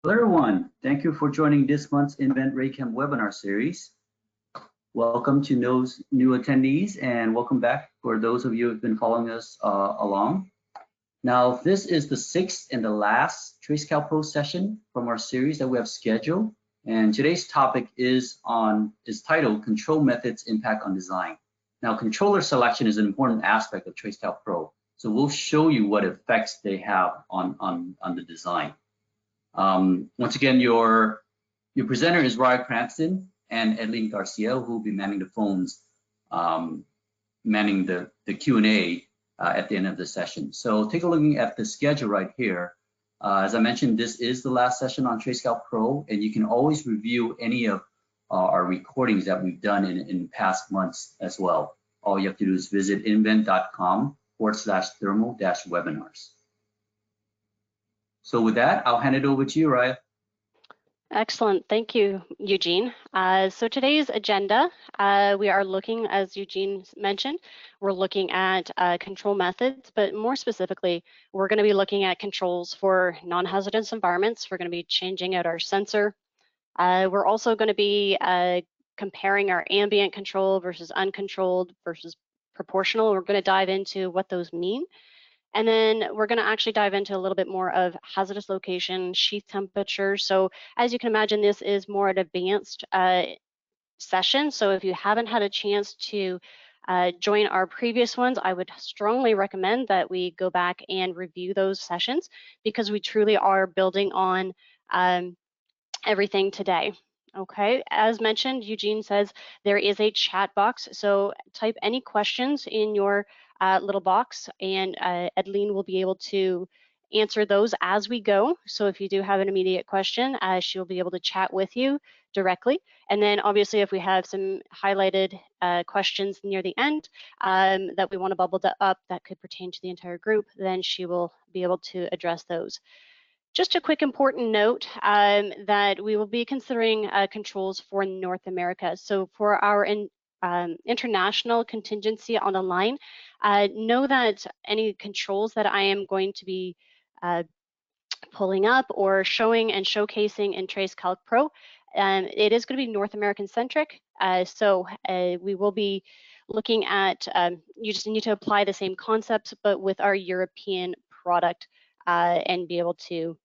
Hello everyone, thank you for joining this month's Invent Raychem webinar series. Welcome to those new attendees and welcome back for those of you who have been following us along. Now, this is the sixth and the last TraceCal Pro session from our series that we have scheduled. And today's topic is titled Control Methods Impact on Design. Now, controller selection is an important aspect of TraceCal Pro. So we'll show you what effects they have on the design. Once again, your presenter is Ryan Cranston and Edlene Garcia, who will be manning the phones, manning the Q&A at the end of the session. So take a look at the schedule right here. As I mentioned, this is the last session on TraceCal Pro, and you can always review any of our recordings that we've done in past months as well. All you have to do is visit invent.com/thermal-webinars. So with that, I'll hand it over to you, Raya. Excellent, thank you, Eugene. So today's agenda, we are looking, as Eugene mentioned, we're looking at control methods, but more specifically, we're going to be looking at controls for non-hazardous environments. We're going to be changing out our sensor. We're also going to be comparing our ambient control versus uncontrolled versus proportional. We're going to dive into what those mean. And then we're going to actually dive into a little bit more of hazardous location, sheath temperature. So as you can imagine, this is more an advanced session. So if you haven't had a chance to join our previous ones, I would strongly recommend that we go back and review those sessions because we truly are building on everything today. Okay, as mentioned, Eugene says there is a chat box. So type any questions in your little box, and Edlene will be able to answer those as we go. So if you do have an immediate question, she'll be able to chat with you directly. And then obviously if we have some highlighted questions near the end that we want to bubble up that could pertain to the entire group, then she will be able to address those. Just a quick important note that we will be considering controls for North America. So for our international contingency on the line, know that any controls that I am going to be pulling up or showing and showcasing in TraceCalc Pro, it is going to be North American centric. So we will be looking at, you just need to apply the same concepts, but with our European product and be able to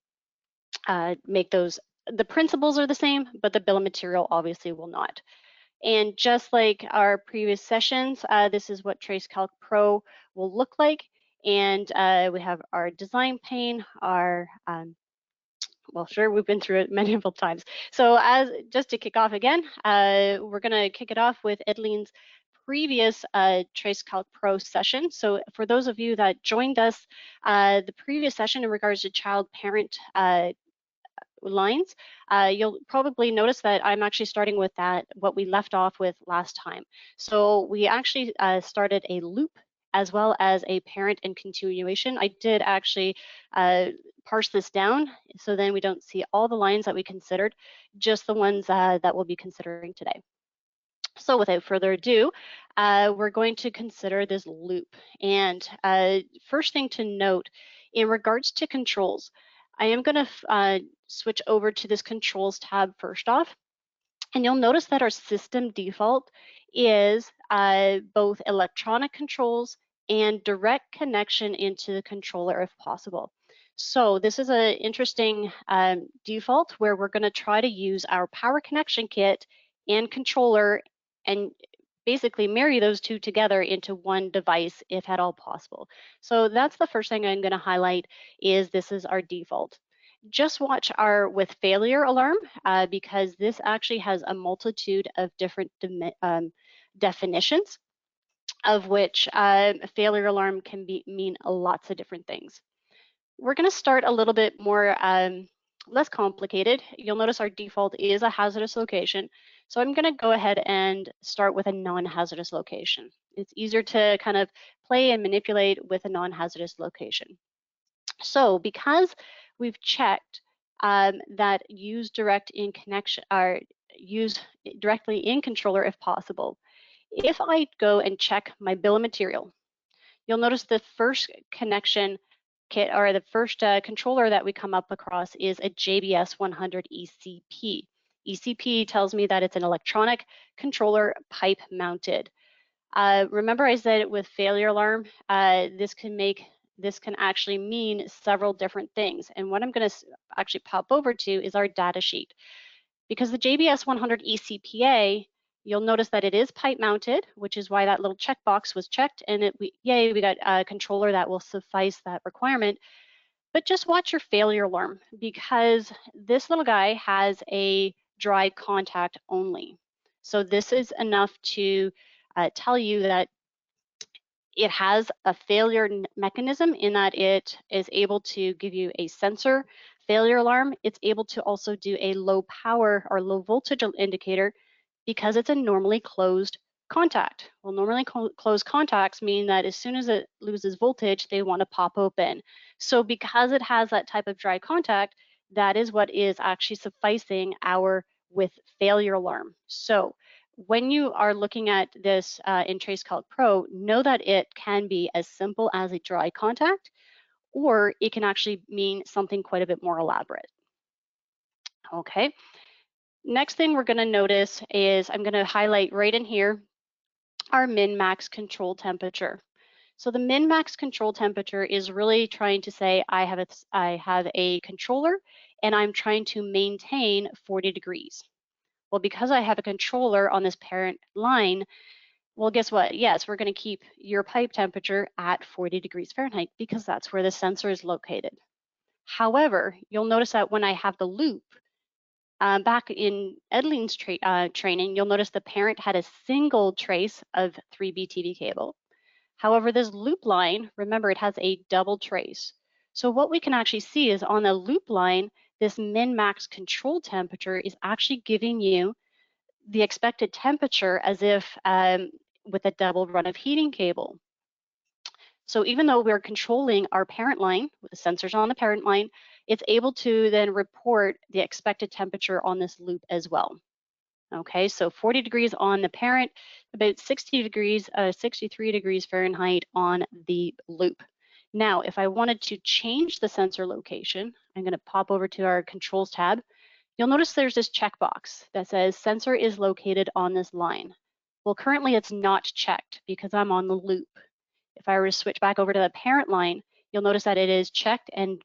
make those, the principles are the same, but the bill of material obviously will not. And just like our previous sessions, this is what TraceCalc Pro will look like. And we have our design pane, our, well, sure, we've been through it many times. So just to kick off again, we're gonna kick it off with Edlene's previous TraceCalc Pro session. So for those of you that joined us, the previous session in regards to child-parent lines, you'll probably notice that I'm actually starting with what we left off with last time. So we actually started a loop as well as a parent and continuation. I did actually parse this down so then we don't see all the lines that we considered, just the ones that we'll be considering today. So without further ado, we're going to consider this loop. And first thing to note, in regards to controls, I am going to switch over to this controls tab first off. And you'll notice that our system default is both electronic controls and direct connection into the controller if possible. So this is an interesting default where we're going to try to use our power connection kit and controller and basically marry those two together into one device if at all possible. So that's the first thing I'm going to highlight is this is our default. Just watch our with failure alarm because this actually has a multitude of different definitions of which a failure alarm can mean lots of different things. We're going to start a little bit more less complicated. You'll notice our default is a hazardous location. So I'm going to go ahead and start with a non-hazardous location. It's easier to kind of play and manipulate with a non-hazardous location. So because we've checked that use direct in connection or use directly in controller if possible, if I go and check my bill of material, you'll notice the first connection kit, or the first controller that we come up across, is a JBS 100 ECP. ECP tells me that it's an electronic controller pipe mounted. Remember I said with failure alarm, this can actually mean several different things. And what I'm going to actually pop over to is our data sheet. Because the JBS 100 ECPA, you'll notice that it is pipe mounted, which is why that little checkbox was checked, and yay, we got a controller that will suffice that requirement. But just watch your failure alarm, because this little guy has a dry contact only. So this is enough to tell you that it has a failure mechanism, in that it is able to give you a sensor failure alarm. It's able to also do a low power or low voltage indicator, because it's a normally closed contact. Well, normally closed contacts mean that as soon as it loses voltage, they want to pop open. So because it has that type of dry contact, that is what is actually sufficing our with failure alarm. So when you are looking at this in TraceCalc Pro, know that it can be as simple as a dry contact, or it can actually mean something quite a bit more elaborate. Okay. Next thing we're going to notice is, I'm going to highlight right in here our min-max control temperature. So the min-max control temperature is really trying to say I have a controller and I'm trying to maintain 40 degrees. Well, because I have a controller on this parent line, well, guess what? Yes, we're going to keep your pipe temperature at 40 degrees Fahrenheit, because that's where the sensor is located. However, you'll notice that when I have the loop, back in Edling's training, you'll notice the parent had a single trace of 3B cable. However, this loop line, remember, it has a double trace. So what we can actually see is on the loop line, this min-max control temperature is actually giving you the expected temperature as if with a double run of heating cable. So even though we're controlling our parent line with the sensors on the parent line, it's able to then report the expected temperature on this loop as well. Okay, so 40 degrees on the parent, about 60 degrees, 63 degrees Fahrenheit on the loop. Now, if I wanted to change the sensor location, I'm going to pop over to our controls tab. You'll notice there's this checkbox that says sensor is located on this line. Well, currently it's not checked because I'm on the loop. If I were to switch back over to the parent line, you'll notice that it is checked and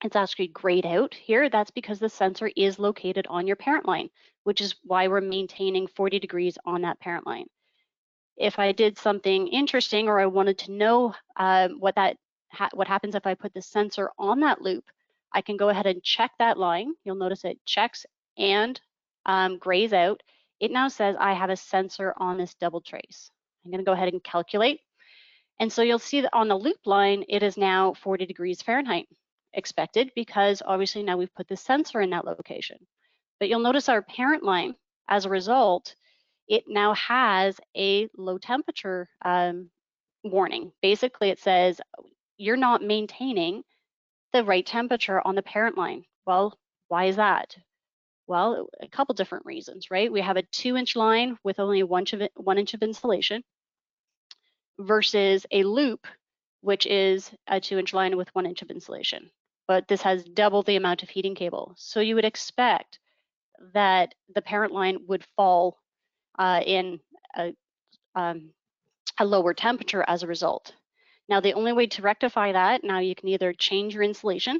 it's actually grayed out here. That's because the sensor is located on your parent line, which is why we're maintaining 40 degrees on that parent line. If I did something interesting, or I wanted to know what happens if I put the sensor on that loop, I can go ahead and check that line. You'll notice it checks and grays out. It now says I have a sensor on this double trace. I'm going to go ahead and calculate. And so you'll see that on the loop line, it is now 40 degrees Fahrenheit expected, because obviously now we've put the sensor in that location. But you'll notice our parent line, as a result, it now has a low temperature warning. Basically, it says you're not maintaining the right temperature on the parent line. Well, why is that? Well, a couple different reasons, right? We have a 2-inch line with only 1 inch of insulation versus a loop, which is a 2-inch line with 1 inch of insulation. But this has double the amount of heating cable. So you would expect that the parent line would fall in a lower temperature as a result. Now, the only way to rectify that, now you can either change your insulation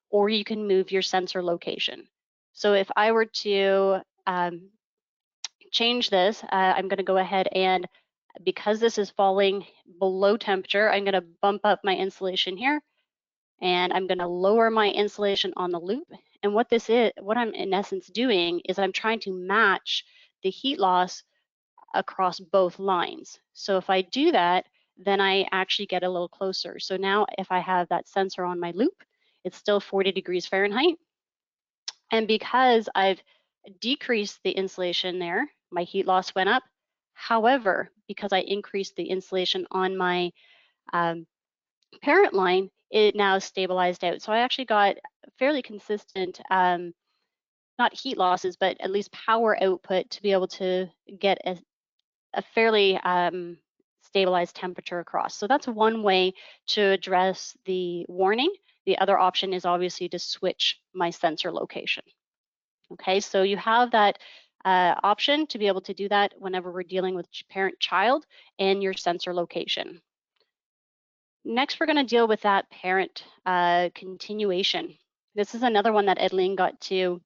or you can move your sensor location. So if I were to change this, I'm going to go ahead and, because this is falling below temperature, I'm going to bump up my insulation here, and I'm going to lower my insulation on the loop. And what I'm in essence doing is I'm trying to match the heat loss across both lines. So if I do that, then I actually get a little closer. So now if I have that sensor on my loop, it's still 40 degrees Fahrenheit. And because I've decreased the insulation there, my heat loss went up. However, because I increased the insulation on my parent line, it now stabilized out. So I actually got fairly consistent, not heat losses, but at least power output to be able to get a fairly stabilized temperature across. So that's one way to address the warning. The other option is obviously to switch my sensor location. Okay, so you have that option to be able to do that whenever we're dealing with parent-child and your sensor location. Next, we're going to deal with that parent continuation. This is another one that Edleen got to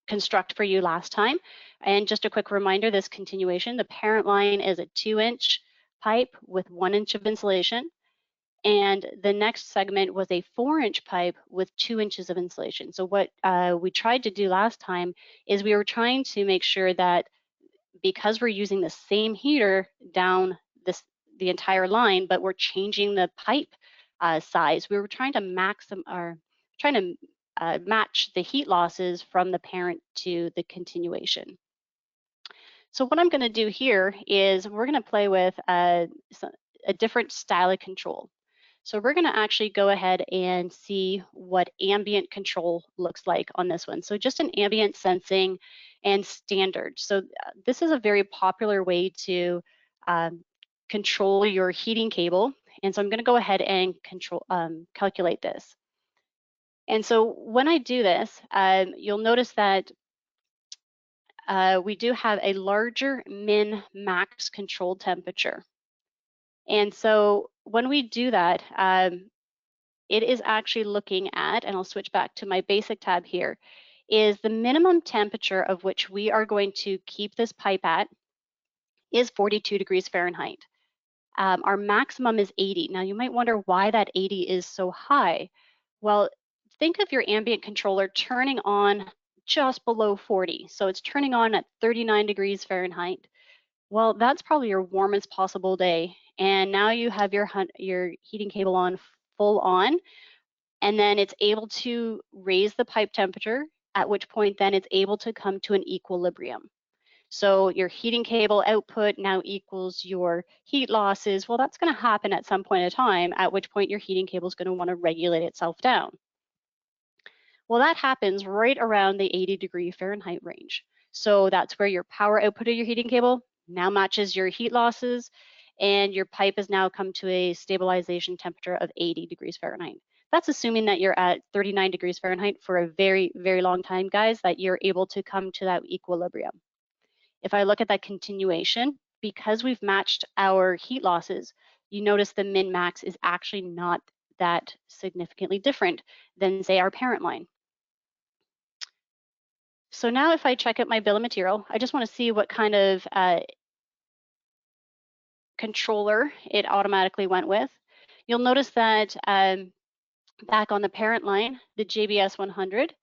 construct for you last time. And just a quick reminder, this continuation, the parent line is a 2-inch pipe with 1 inch of insulation. And the next segment was a 4-inch pipe with 2 inches of insulation. So what we tried to do last time is we were trying to make sure that because we're using the same heater down the entire line, but we're changing the pipe size, we were trying to match the heat losses from the parent to the continuation. So what I'm going to do here is we're going to play with a different style of control. So we're going to actually go ahead and see what ambient control looks like on this one. So just an ambient sensing and standard. So this is a very popular way to control your heating cable. And so I'm going to go ahead and calculate this. And so when I do this, you'll notice that we do have a larger min-max control temperature. And so when we do that, it is actually looking at, and I'll switch back to my basic tab here, is the minimum temperature of which we are going to keep this pipe at is 42 degrees Fahrenheit. Our maximum is 80. Now you might wonder why that 80 is so high. Well, think of your ambient controller turning on just below 40. So it's turning on at 39 degrees Fahrenheit. Well, that's probably your warmest possible day. And now you have your heating cable on full on, and then it's able to raise the pipe temperature, at which point then it's able to come to an equilibrium. So your heating cable output now equals your heat losses. Well, that's going to happen at some point in time, at which point your heating cable is going to want to regulate itself down. Well, that happens right around the 80 degree Fahrenheit range. So that's where your power output of your heating cable now matches your heat losses, and your pipe has now come to a stabilization temperature of 80 degrees Fahrenheit. That's assuming that you're at 39 degrees Fahrenheit for a very, very long time, guys, that you're able to come to that equilibrium. If I look at that continuation, because we've matched our heat losses, you notice the min-max is actually not that significantly different than, say, our parent line. So now if I check out my bill of material, I just want to see what kind of controller it automatically went with. You'll notice that back on the parent line, the JBS 100,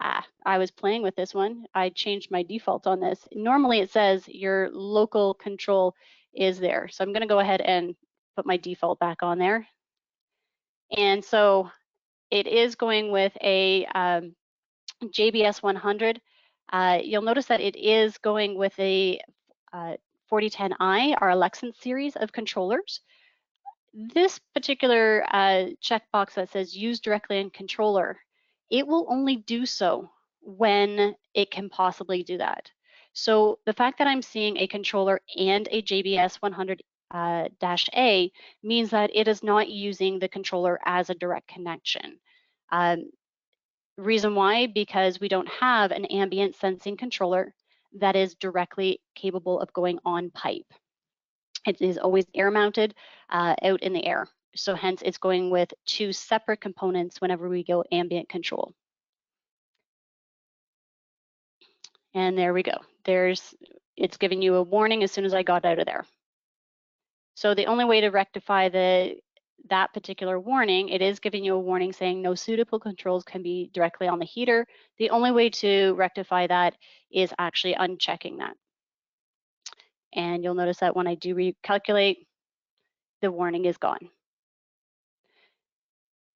I was playing with this one. I changed my default on this. Normally it says your local control is there. So I'm going to go ahead and put my default back on there. And so it is going with a JBS 100. You'll notice that it is going with a 4010i, our Alexan series of controllers. This particular checkbox that says use directly in controller, it will only do so when it can possibly do that. So the fact that I'm seeing a controller and a JBS 100-A means that it is not using the controller as a direct connection. Reason why? Because we don't have an ambient sensing controller that is directly capable of going on pipe. It is always air mounted out in the air. So hence it's going with two separate components whenever we go ambient control. And there we go. It's giving you a warning as soon as I got out of there. So the only way to rectify that particular warning, it is giving you a warning saying no suitable controls can be directly on the heater. The only way to rectify that is actually unchecking that. And you'll notice that when I do recalculate, the warning is gone.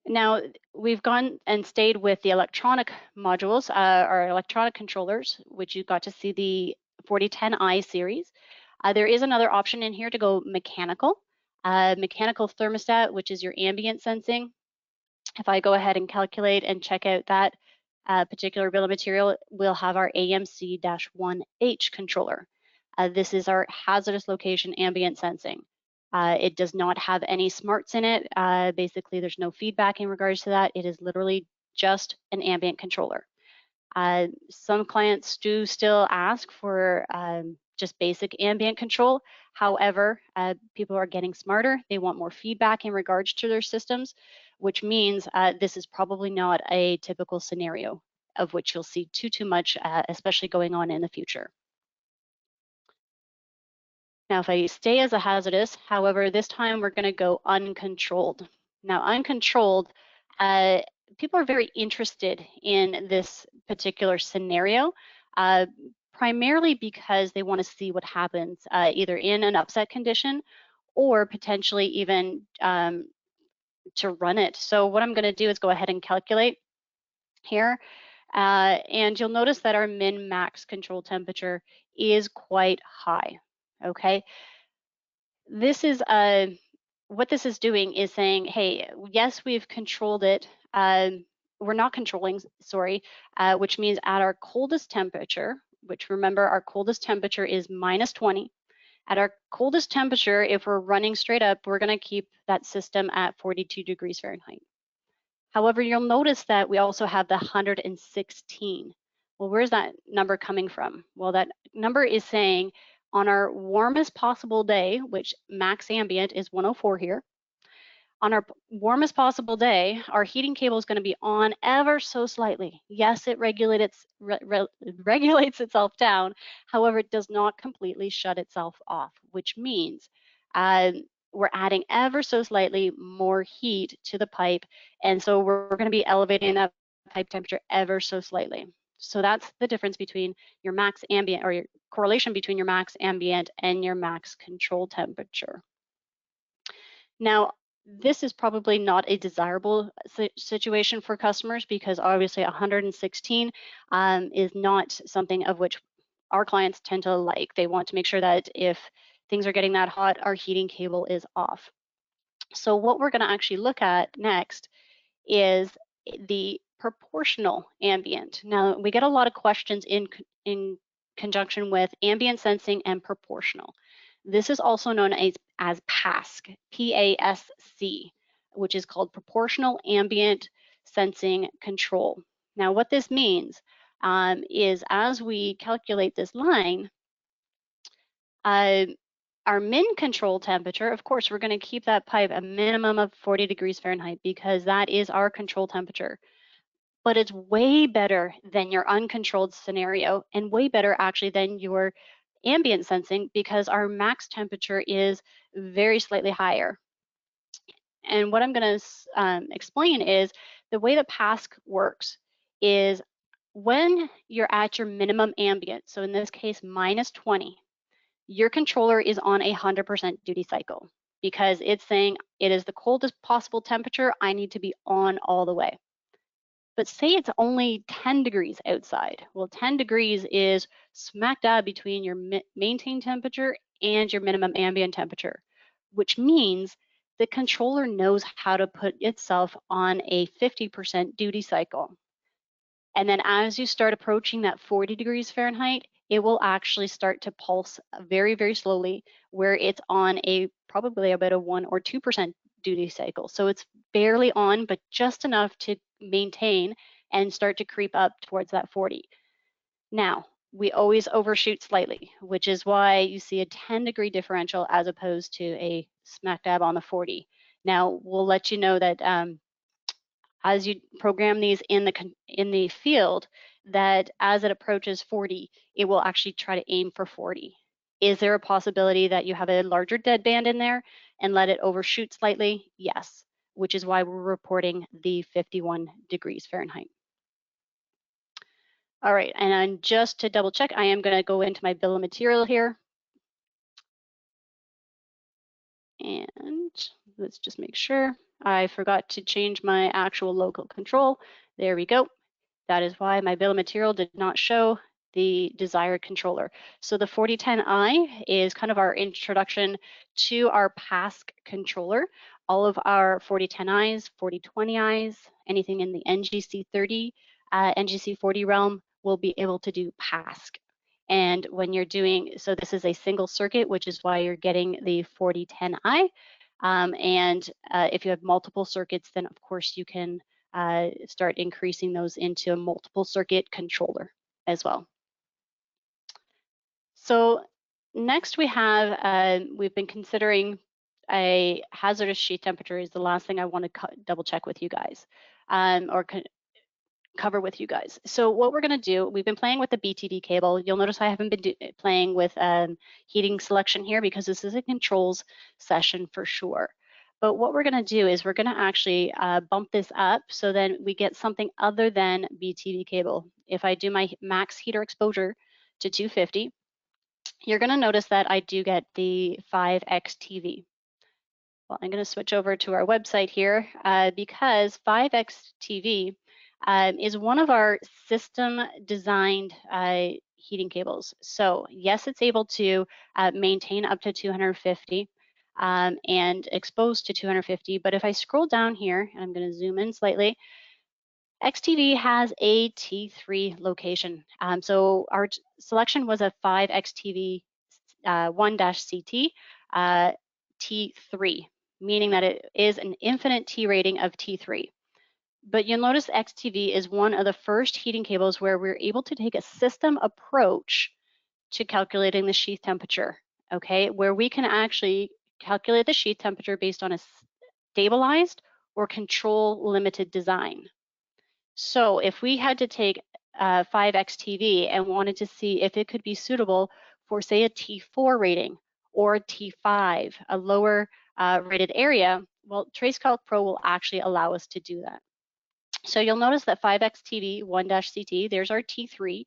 Now, we've gone and stayed with the electronic modules, our electronic controllers, which you got to see the 4010i series. There is another option in here to go mechanical. Mechanical thermostat, which is your ambient sensing. If I go ahead and calculate and check out that particular bill of material, we'll have our AMC-1H controller. This is our hazardous location ambient sensing. It does not have any smarts in it. Basically, there's no feedback in regards to that. It is literally just an ambient controller. Some clients do still ask for just basic ambient control. However, people are getting smarter. They want more feedback in regards to their systems, which means this is probably not a typical scenario of which you'll see too much, especially going on in the future. Now, if I stay as a hazardous, however, this time we're going to go uncontrolled. Now, uncontrolled, people are very interested in this particular scenario, primarily because they want to see what happens either in an upset condition or potentially even to run it. So what I'm going to do is go ahead and calculate here. And you'll notice that our min-max control temperature is quite high, okay? This is what this is doing is saying, hey, yes, we've controlled it. We're not controlling, sorry, which means at our coldest temperature, which remember our coldest temperature is -20. At our coldest temperature, if we're running straight up, we're going to keep that system at 42 degrees Fahrenheit. However, you'll notice that we also have the 116. Well, where's that number coming from? Well, that number is saying on our warmest possible day, which max ambient is 104 here, on our warmest possible day, our heating cable is going to be on ever so slightly. Yes, it regulates itself down. However, it does not completely shut itself off, which means we're adding ever so slightly more heat to the pipe. And so we're going to be elevating that pipe temperature ever so slightly. So that's the difference between your max ambient, or your correlation between your max ambient and your max control temperature. Now, this is probably not a desirable situation for customers, because obviously 116 is not something of which our clients tend to like. They want to make sure that if things are getting that hot, our heating cable is off. So what we're going to actually look at next is the proportional ambient. Now, we get a lot of questions in conjunction with ambient sensing and proportional. This is also known as PASC, P-A-S-C, which is called Proportional Ambient Sensing Control. Now, what this means is as we calculate this line, our min control temperature, of course, we're going to keep that pipe a minimum of 40 degrees Fahrenheit because that is our control temperature. But it's way better than your uncontrolled scenario, and way better actually than your ambient sensing, because our max temperature is very slightly higher. And what I'm going to explain is the way that PASC works is when you're at your minimum ambient, so in this case -20, your controller is on 100% duty cycle, because it's saying it is the coldest possible temperature, I need to be on all the way. But say it's only 10 degrees outside. Well, 10 degrees is smack dab between your maintained temperature and your minimum ambient temperature, which means the controller knows how to put itself on a 50% duty cycle. And then as you start approaching that 40 degrees Fahrenheit, it will actually start to pulse very, very slowly, where it's on a probably about a 1 or 2% duty cycle. So it's barely on, but just enough to maintain and start to creep up towards that 40. Now, we always overshoot slightly, which is why you see a 10-degree differential as opposed to a smack dab on the 40. Now, we'll let you know that as you program these in the field, that as it approaches 40, it will actually try to aim for 40. Is there a possibility that you have a larger deadband in there and let it overshoot slightly? Yes, which is why we're reporting the 51 degrees Fahrenheit. All right, and then just to double check, I am going to go into my bill of material here. And let's just make sure. I forgot to change my actual local control. There we go. That is why my bill of material did not show the desired controller. So the 4010i is kind of our introduction to our PASC controller. All of our 4010is, 4020is, anything in the NGC 30, NGC 40 realm will be able to do PASC. And when you're doing, so this is a single circuit, which is why you're getting the 4010i. And if you have multiple circuits, then of course you can start increasing those into a multiple circuit controller as well. So next we have, we've been considering a hazardous sheath temperature is the last thing I want to double check with you guys, or cover with you guys. So what we're going to do, we've been playing with the BTD cable. You'll notice I haven't been playing with heating selection here because this is a controls session for sure. But what we're going to do is we're going to actually bump this up so then we get something other than BTD cable. If I do my max heater exposure to 250, you're going to notice that I do get the 5X TV. Well, I'm going to switch over to our website here because 5X TV is one of our system designed heating cables. So yes, it's able to maintain up to 250 and expose to 250. But if I scroll down here, and I'm going to zoom in slightly, XTV has a T3 location. So our selection was a 5XTV 1-CT T3, meaning that it is an infinite T rating of T3. But you'll notice XTV is one of the first heating cables where we're able to take a system approach to calculating the sheath temperature, okay? Where we can actually calculate the sheath temperature based on a stabilized or control limited design. So if we had to take 5XTV and wanted to see if it could be suitable for, say, a T4 rating or a T5, a lower rated area, well, TraceCalc Pro will actually allow us to do that. So you'll notice that 5XTV 1-CT, there's our T3.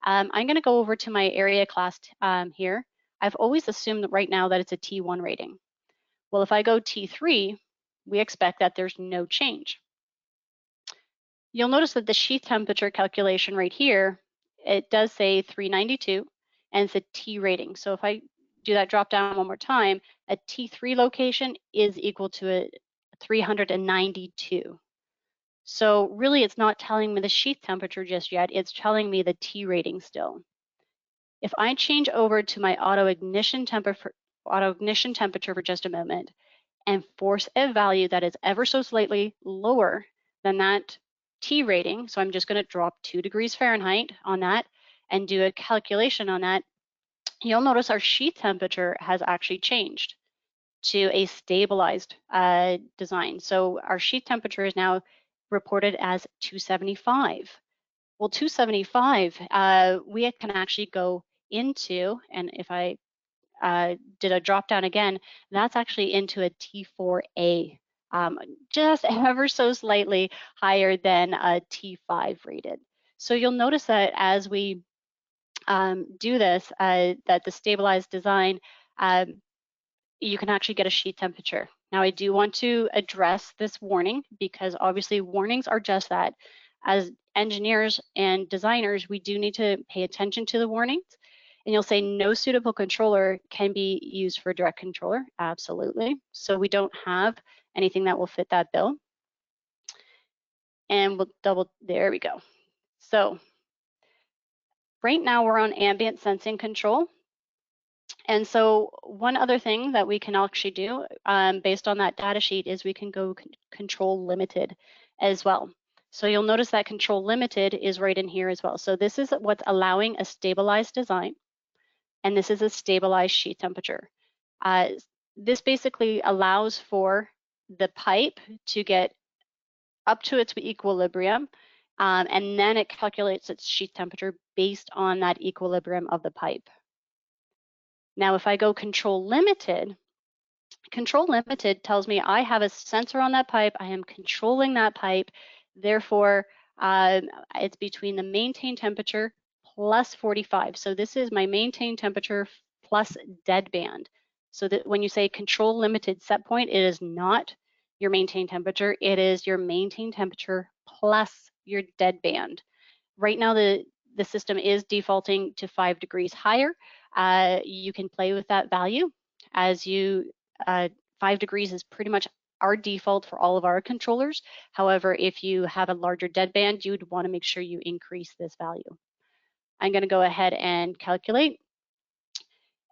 I'm going to go over to my area class here. I've always assumed that right now that it's a T1 rating. Well, if I go T3, we expect that there's no change. You'll notice that the sheath temperature calculation right here, it does say 392 and it's a T rating. So if I do that drop down one more time, a T3 location is equal to a 392. So really it's not telling me the sheath temperature just yet, it's telling me the T rating still. If I change over to my auto ignition temperature for just a moment and force a value that is ever so slightly lower than that T rating, so I'm just going to drop 2 degrees Fahrenheit on that and do a calculation on that, you'll notice our sheath temperature has actually changed to a stabilized design. So our sheath temperature is now reported as 275. Well, 275, we can actually go into, and if I did a drop down again, that's actually into a T4A, just ever so slightly higher than a T5 rated. So you'll notice that as we do this, that the stabilized design, you can actually get a sheath temperature. Now I do want to address this warning because obviously warnings are just that. As engineers and designers, we do need to pay attention to the warnings. And you'll say no suitable controller can be used for a direct controller. Absolutely. So we don't have anything that will fit that bill. And we'll double, there we go. So right now we're on ambient sensing control. And so one other thing that we can actually do based on that data sheet is we can go control limited as well. So you'll notice that control limited is right in here as well. So this is what's allowing a stabilized design. And this is a stabilized sheath temperature. This basically allows for the pipe to get up to its equilibrium, and then it calculates its sheath temperature based on that equilibrium of the pipe. Now, if I go control limited tells me I have a sensor on that pipe, I am controlling that pipe, therefore it's between the maintain temperature plus 45. So this is my maintain temperature plus dead band. So that when you say control limited set point, it is not your maintain temperature, it is your maintain temperature plus your dead band. Right now the system is defaulting to 5 degrees higher. You can play with that value as you, 5 degrees is pretty much our default for all of our controllers. However, if you have a larger dead band, you would want to make sure you increase this value. I'm going to go ahead and calculate,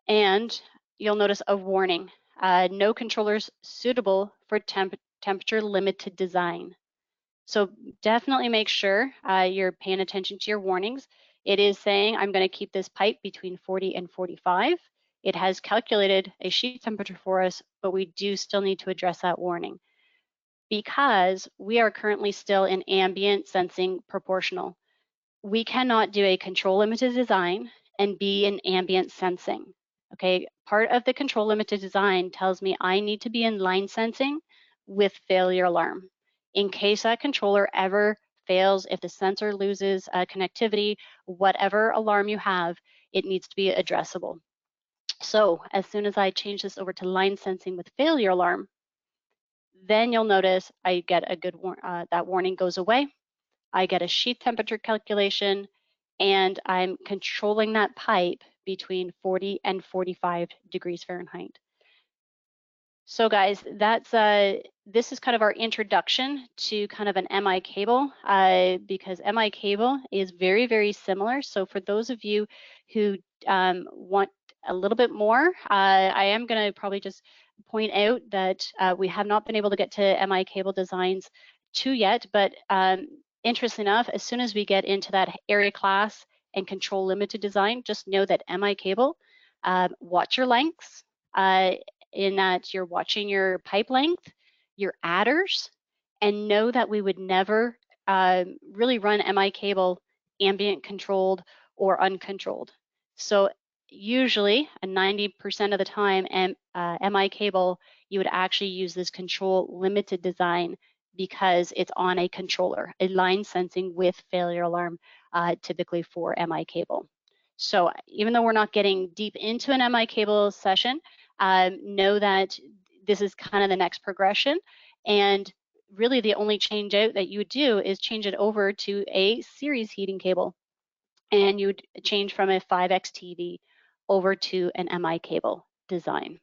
and you'll notice a warning. No controllers suitable for temperature limited design. So definitely make sure you're paying attention to your warnings. It is saying I'm going to keep this pipe between 40 and 45. It has calculated a sheet temperature for us, but we do still need to address that warning because we are currently still in ambient sensing proportional. We cannot do a control limited design and be in ambient sensing. Okay, part of the control limited design tells me I need to be in line sensing with failure alarm. In case that controller ever fails, if the sensor loses connectivity, whatever alarm you have, it needs to be addressable. So as soon as I change this over to line sensing with failure alarm, then you'll notice I get a good that warning goes away. I get a sheet temperature calculation, and I'm controlling that pipe between 40 and 45 degrees Fahrenheit. So guys, that's this is kind of our introduction to kind of an MI cable because MI cable is very, very similar. So for those of you who want a little bit more, I am going to probably just point out that we have not been able to get to MI cable designs 2 yet, but interesting enough, as soon as we get into that area class and control limited design, just know that MI cable, watch your lengths. In that you're watching your pipe length, your adders, and know that we would never really run MI cable ambient controlled or uncontrolled. So usually 90% of the time MI cable, you would actually use this control limited design because it's on a controller, a line sensing with failure alarm, typically for MI cable. So even though we're not getting deep into an MI cable session, know that this is kind of the next progression, and really the only change out that you would do is change it over to a series heating cable, and you would change from a 5X TV over to an MI cable design.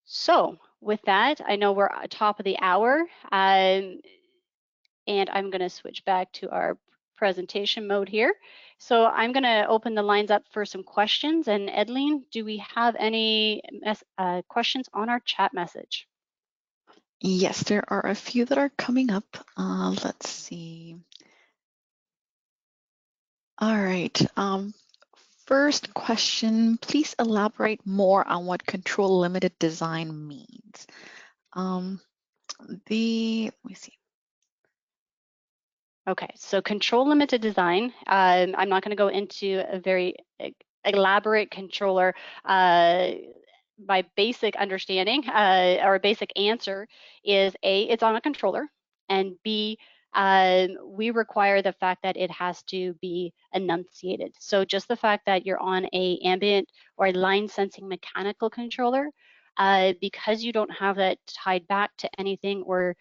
So with that, I know we're at top of the hour, and I'm going to switch back to our presentation mode here. So I'm going to open the lines up for some questions. And Edleen, do we have any questions on our chat message? Yes, there are a few that are coming up. Let's see. All right. First question, please elaborate more on what control limited design means. Let me see. Okay, so control limited design. I'm not going to go into a very elaborate controller. My basic understanding or basic answer is A, it's on a controller, and B, we require the fact that it has to be enunciated. So just the fact that you're on a ambient or a line sensing mechanical controller, because you don't have that tied back to anything or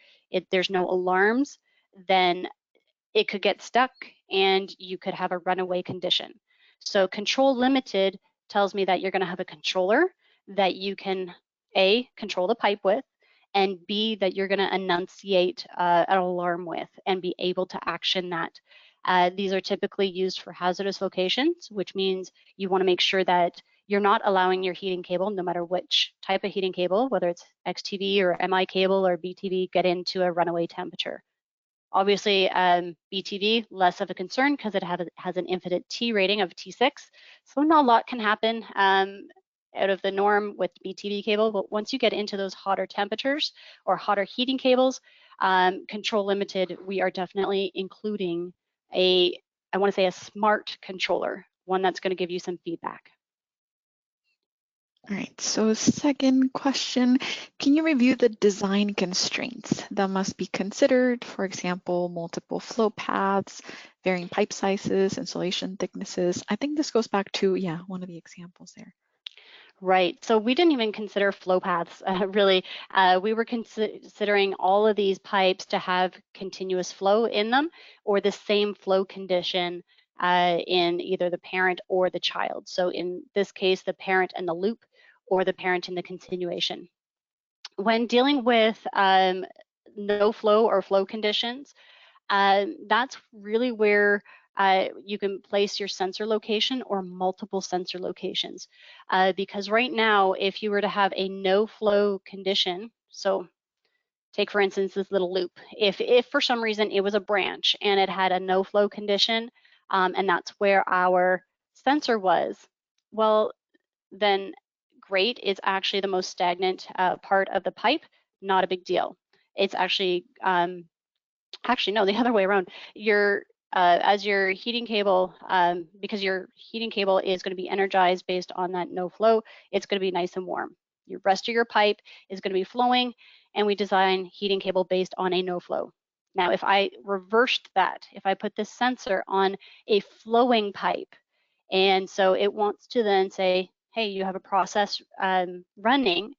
there's no alarms, then it could get stuck and you could have a runaway condition. So control limited tells me that you're going to have a controller that you can A, control the pipe with, and B, that you're going to enunciate an alarm with and be able to action that. These are typically used for hazardous locations, which means you want to make sure that you're not allowing your heating cable, no matter which type of heating cable, whether it's XTV or MI cable or BTV, get into a runaway temperature. Obviously, BTV, less of a concern because it has an infinite T rating of T6. So not a lot can happen out of the norm with BTV cable, but once you get into those hotter temperatures or hotter heating cables, control limited, we are definitely including I want to say a smart controller, one that's going to give you some feedback. All right, so second question, can you review the design constraints that must be considered? For example, multiple flow paths, varying pipe sizes, insulation thicknesses. I think this goes back to, yeah, one of the examples there. Right, so we didn't even consider flow paths, really. We were considering all of these pipes to have continuous flow in them or the same flow condition in either the parent or the child. So in this case, the parent and the loop or the parent in the continuation. When dealing with no flow or flow conditions, that's really where you can place your sensor location or multiple sensor locations. Because right now, if you were to have a no flow condition, so take for instance this little loop, if for some reason it was a branch and it had a no flow condition, and that's where our sensor was, well, then great, it's actually the most stagnant part of the pipe, not a big deal. It's actually, actually no, the other way around. As your heating cable, because your heating cable is going to be energized based on that no flow, it's going to be nice and warm. Your rest of your pipe is going to be flowing, and we design heating cable based on a no flow. Now, if I reversed that, if I put this sensor on a flowing pipe, and so it wants to then say, hey, you have a process running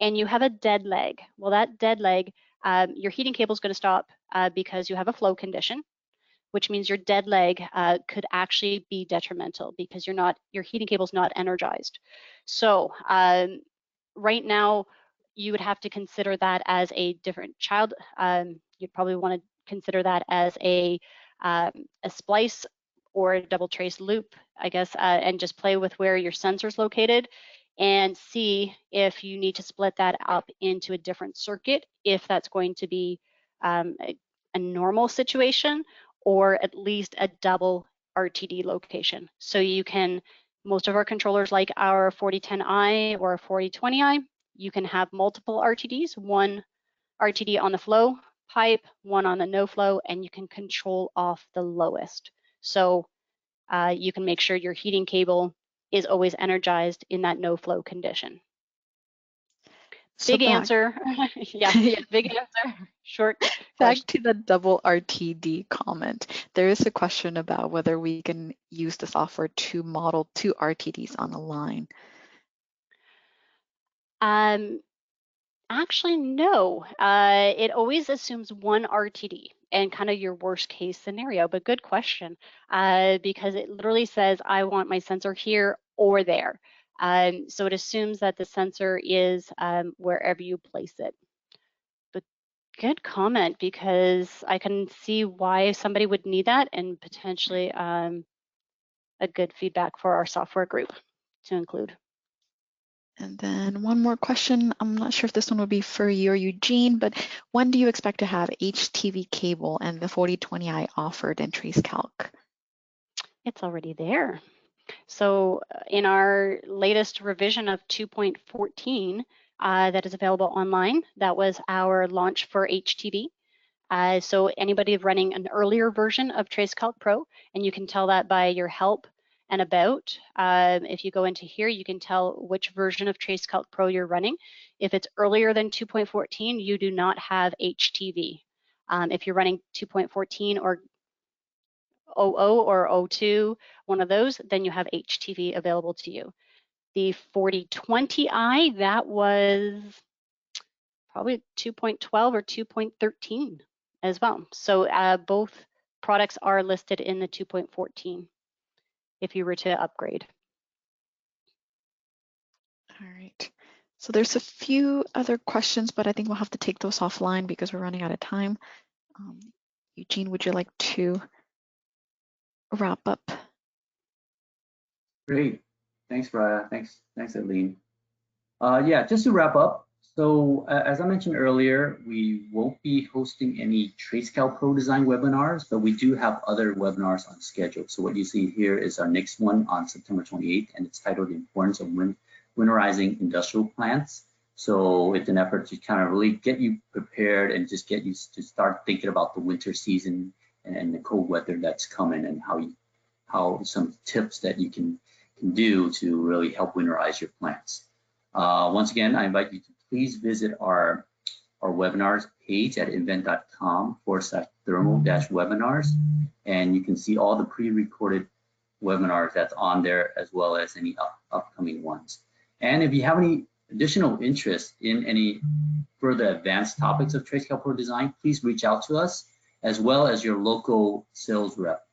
and you have a dead leg. Well, that dead leg, your heating cable is going to stop because you have a flow condition, which means your dead leg could actually be detrimental because your heating cable is not energized. So right now, you would have to consider that as a different child. You'd probably want to consider that as a splice or a double trace loop, I guess, and just play with where your sensor's located and see if you need to split that up into a different circuit, if that's going to be a normal situation, or at least a double RTD location. So you can, most of our controllers like our 4010i or 4020i, you can have multiple RTDs, one RTD on the flow pipe, one on the no flow, and you can control off the lowest. So you can make sure your heating cable is always energized in that no flow condition. Big answer. Yeah, yeah. big answer. Short Back question. to the double RTD comment. There is a question about whether we can use the software to model two RTDs on a line. Actually, no. It always assumes one RTD and kind of your worst case scenario, but good question, because it literally says, I want my sensor here or there. So it assumes that the sensor is wherever you place it. But good comment, because I can see why somebody would need that, and potentially a good feedback for our software group to include. And then one more question. I'm not sure if this one would be for you or Eugene, but when do you expect to have HTV cable and the 4020i offered in TraceCalc? It's already there. So in our latest revision of 2.14 that is available online, that was our launch for HTV. So anybody running an earlier version of TraceCalc Pro, and you can tell that by your help and about. If you go into here, you can tell which version of TraceCalc Pro you're running. If it's earlier than 2.14, you do not have HTV. If you're running 2.14 or 00 or 02, one of those, then you have HTV available to you. The 4020i, that was probably 2.12 or 2.13 as well. So both products are listed in the 2.14 if you were to upgrade. All right. So there's a few other questions, but I think we'll have to take those offline because we're running out of time. Eugene, would you like to wrap up? Great. Thanks, Raya. Thanks, Eileen. Yeah, just to wrap up. So as I mentioned earlier, we won't be hosting any TraceCalc Pro Design webinars, but we do have other webinars on schedule. So what you see here is our next one on September 28th, and it's titled The Importance of Winterizing Industrial Plants. So it's an effort to kind of really get you prepared and just get you to start thinking about the winter season and the cold weather that's coming, and how some tips that you can do to really help winterize your plants. Once again, I invite you to please visit our webinars page at invent.com/thermal-webinars, and you can see all the pre-recorded webinars that's on there, as well as any upcoming ones. And if you have any additional interest in any further advanced topics of TraceCalc Pro Design, please reach out to us, as well as your local sales rep,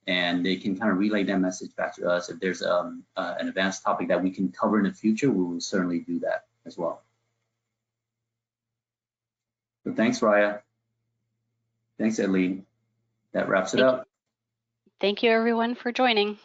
and they can kind of relay that message back to us. If there's an advanced topic that we can cover in the future, we will certainly do that as well. So thanks, Raya. Thanks, Eileen. That wraps it up. Thank you everyone for joining.